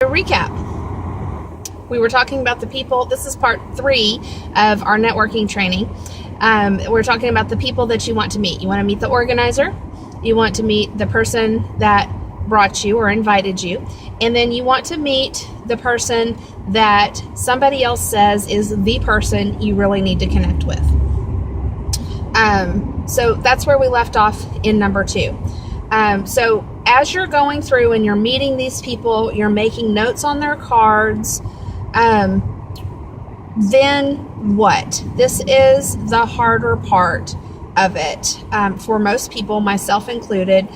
A recap. We were talking about the people. This is part 3 of our networking training. We're talking about the people that you want to meet. You want to meet the organizer. You want to meet the person that brought you or invited you. And then you want to meet the person that somebody else says is the person you really need to connect with. So that's where we left off in number 2. So as you're going through and you're meeting these people, you're making notes on their cards, then what? This is the harder part of it for most people, myself included,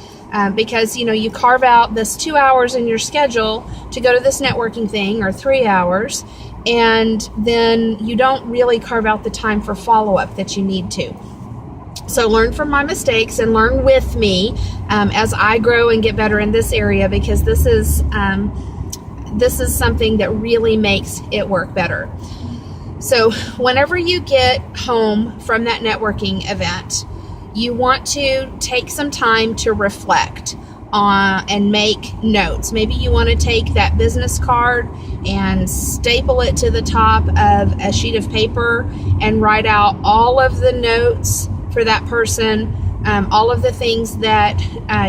because, you carve out this 2 hours in your schedule to go to this networking thing, or 3 hours, and then you don't really carve out the time for follow-up that you need to. So learn from my mistakes and learn with me as I grow and get better in this area, because this is something that really makes it work better. So whenever you get home from that networking event, you want to take some time to reflect and make notes. Maybe you want to take that business card and staple it to the top of a sheet of paper and write out all of the notes for that person, all of the things that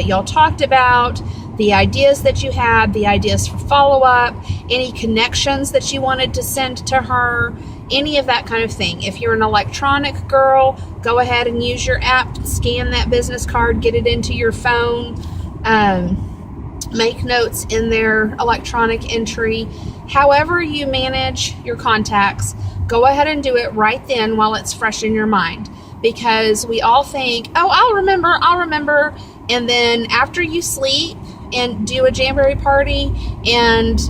y'all talked about, the ideas that you had, the ideas for follow-up, any connections that you wanted to send to her, any of that kind of thing. If you're an electronic girl, go ahead and use your app, scan that business card, get it into your phone, make notes in their electronic entry. However you manage your contacts, go ahead and do it right then while it's fresh in your mind. Because we all think, oh, I'll remember. And then after you sleep and do a Jamboree party and,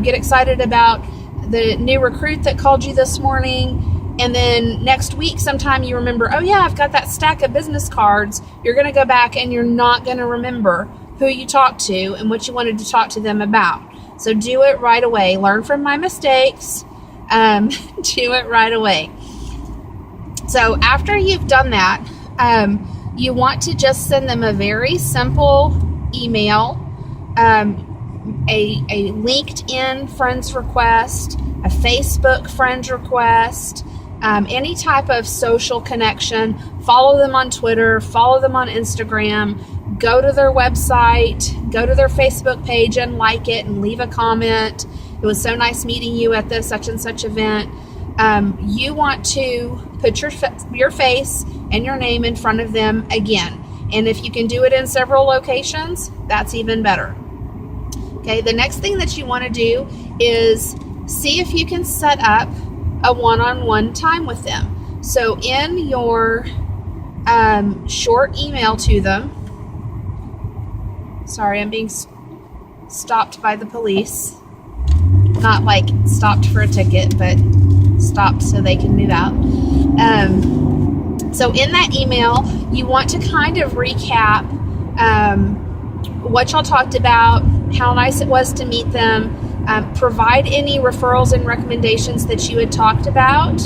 get excited about the new recruit that called you this morning, and then next week sometime you remember, oh yeah, I've got that stack of business cards, you're going to go back and you're not going to remember who you talked to and what you wanted to talk to them about. So do it right away. Learn from my mistakes. Do it right away. So after you've done that, you want to just send them a very simple email, a LinkedIn friends request, a Facebook friends request, any type of social connection. Follow them on Twitter, follow them on Instagram, go to their website, go to their Facebook page and like it and leave a comment. It was so nice meeting you at the such and such event. You want to put your face and your name in front of them again. And if you can do it in several locations, that's even better. Okay, the next thing that you want to do is see if you can set up a one-on-one time with them. So in your short email to them, sorry, I'm being stopped by the police. Not like stopped for a ticket, but stopped so they can move out. So in that email, you want to kind of recap what y'all talked about, how nice it was to meet them, provide any referrals and recommendations that you had talked about,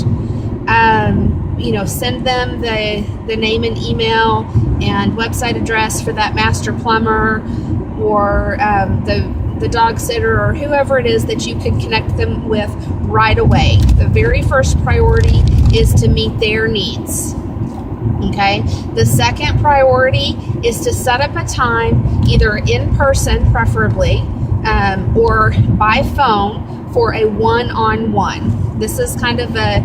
send them the name and email and website address for that master plumber or the dog sitter or whoever it is that you could connect them with right away. The very first priority is to meet their needs. Okay. The second priority is to set up a time, either in person, preferably, or by phone for a one-on-one. This is kind of a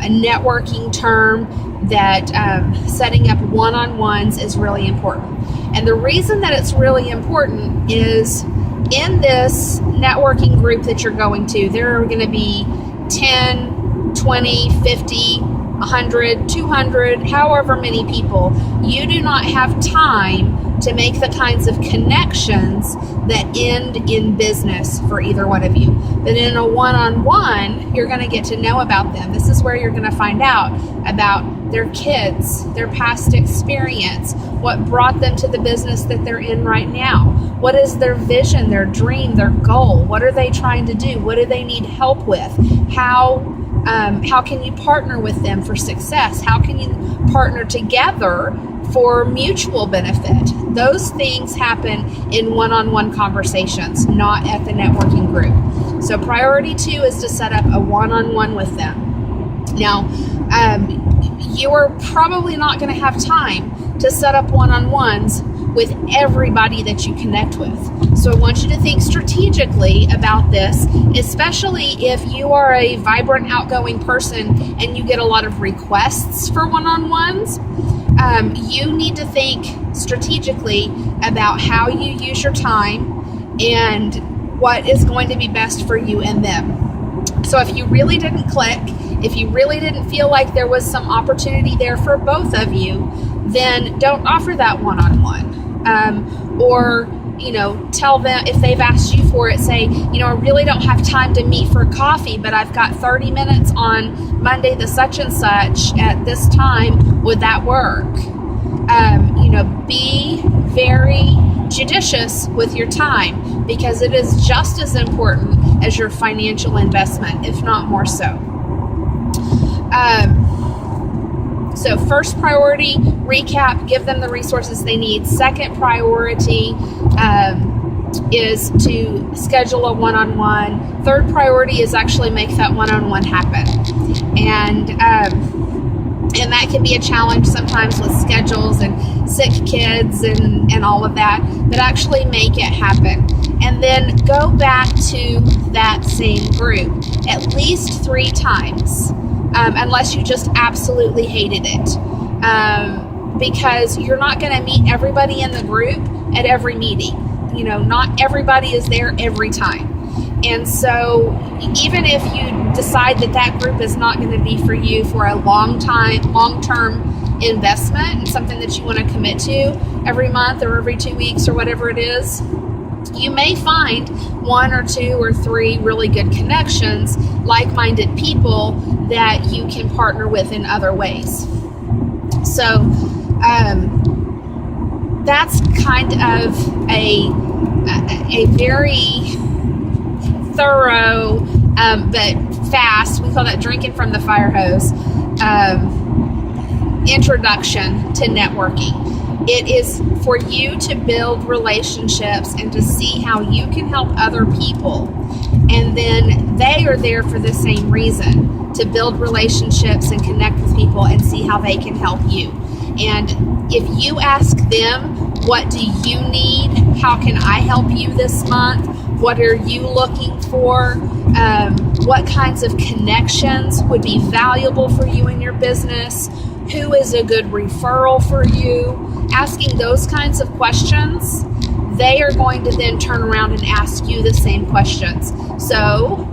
networking term that setting up one-on-ones is really important. And the reason that it's really important is in this networking group that you're going to, there are going to be 10, 20, 50, 100, 200, however many people. You do not have time to make the kinds of connections that end in business for either one of you. But in a one-on-one, you're going to get to know about them. This is where you're going to find out about their kids, their past experience, what brought them to the business that they're in right now. What is their vision, their dream, their goal? What are they trying to do? What do they need help with? How can you partner with them for success? How can you partner together for mutual benefit. Those things happen in one-on-one conversations, not at the networking group. So priority 2 is to set up a one-on-one with them. Now, you're probably not going to have time to set up one-on-ones with everybody that you connect with. So I want you to think strategically about this, especially if you are a vibrant, outgoing person and you get a lot of requests for one-on-ones. You need to think strategically about how you use your time and what is going to be best for you and them. So if you really didn't click, if you really didn't feel like there was some opportunity there for both of you, then don't offer that one-on-one. Or, tell them, if they've asked you for it, say, I really don't have time to meet for coffee, but I've got 30 minutes on Monday the such and such at this time. Would that work? Be very judicious with your time, because it is just as important as your financial investment, if not more so. So first priority, recap, give them the resources they need. Second priority is to schedule a one-on-one. Third priority is actually make that one-on-one happen. And that can be a challenge sometimes with schedules and sick kids and all of that, but actually make it happen. And then go back to that same group at least 3 times. Unless you just absolutely hated it. Because you're not going to meet everybody in the group at every meeting. Not everybody is there every time. And so even if you decide that group is not going to be for you for a long-term investment and something that you want to commit to every month or every 2 weeks or whatever it is, you may find 1 or 2 or 3 really good connections, like-minded people that you can partner with in other ways. So that's kind of a very thorough but fast, we call that drinking from the fire hose, introduction to networking. It is for you to build relationships and to see how you can help other people. And then they are there for the same reason, to build relationships and connect with people and see how they can help you. And if you ask them, what do you need? How can I help you this month? What are you looking for? What kinds of connections would be valuable for you in your business? Who is a good referral for you? Asking those kinds of questions, they are going to then turn around and ask you the same questions. So,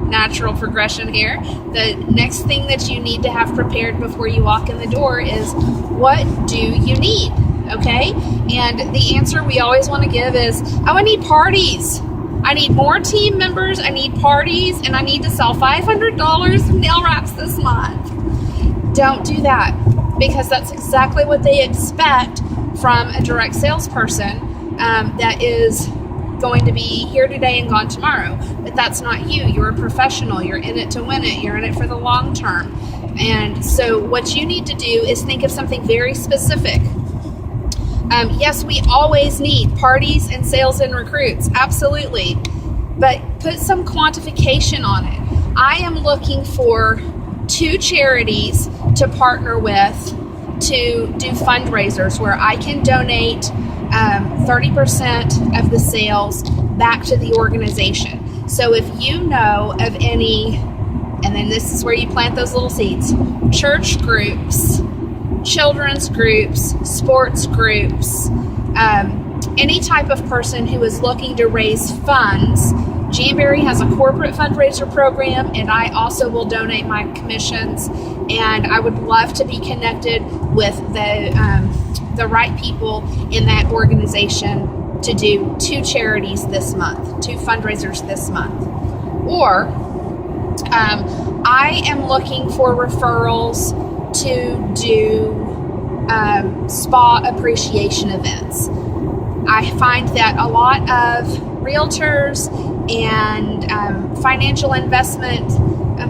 natural progression here. The next thing that you need to have prepared before you walk in the door is, what do you need? Okay? And the answer we always want to give is, I need parties. I need more team members. I need parties. And I need to sell $500 of nail wraps this month. Don't do that, because that's exactly what they expect from a direct salesperson that is going to be here today and gone tomorrow. But that's not you. You're a professional. You're in it to win it. You're in it for the long term. And so what you need to do is think of something very specific. Yes, we always need parties and sales and recruits. Absolutely. But put some quantification on it. I am looking for 2 charities to partner with to do fundraisers where I can donate 30% of the sales back to the organization. So if you know of any, and then this is where you plant those little seeds, church groups, children's groups, sports groups, any type of person who is looking to raise funds. Jamberry has a corporate fundraiser program, and I also will donate my commissions, and I would love to be connected with the right people in that organization to do 2 charities this month, 2 fundraisers this month. Or I am looking for referrals to do spa appreciation events. I find that a lot of realtors and financial investment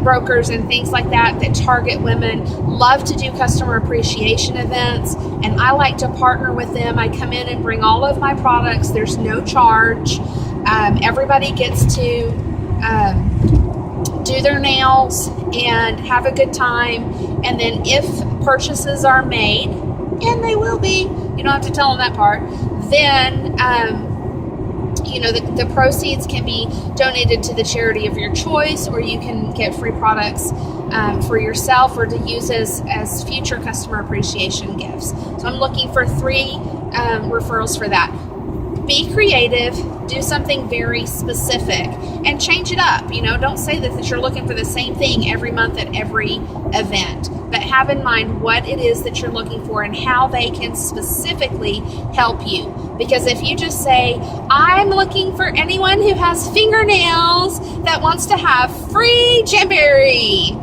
brokers and things like that target women love to do customer appreciation events, and I like to partner with them. I come in and bring all of my products. There's no charge. Everybody gets to do their nails and have a good time, and then if purchases are made, and they will be, you don't have to tell them that part, then the proceeds can be donated to the charity of your choice, or you can get free products for yourself or to use as future customer appreciation gifts. So I'm looking for 3 referrals for that. Be creative, do something very specific, and change it up. Don't say that you're looking for the same thing every month at every event, but have in mind what it is that you're looking for and how they can specifically help you. Because if you just say, I'm looking for anyone who has fingernails that wants to have free Jamberry,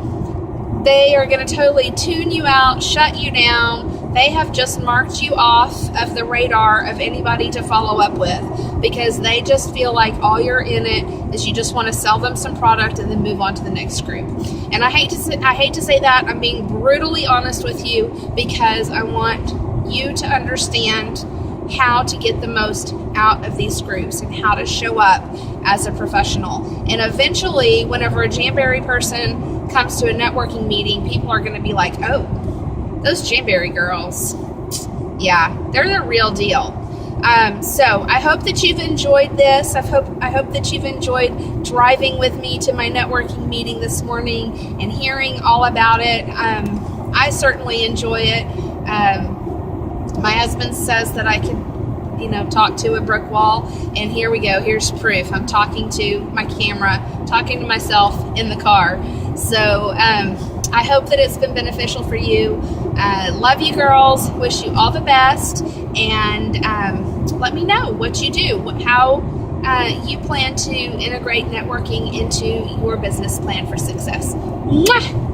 they are going to totally tune you out, shut you down. They have just marked you off of the radar of anybody to follow up with, because they just feel like all you're in it is you just want to sell them some product and then move on to the next group. And I hate to say that. I'm being brutally honest with you, because I want you to understand how to get the most out of these groups and how to show up as a professional. And eventually, whenever a Jamberry person comes to a networking meeting, people are going to be like, oh, those Jamberry girls, yeah, they're the real deal. So I hope that you've enjoyed this. I hope that you've enjoyed driving with me to my networking meeting this morning and hearing all about it. I certainly enjoy it. My husband says that I can, talk to a brick wall, and here we go. Here's proof. I'm talking to my camera, talking to myself in the car. So I hope that it's been beneficial for you. Love you, girls. Wish you all the best, and let me know what you do, how you plan to integrate networking into your business plan for success. Mwah!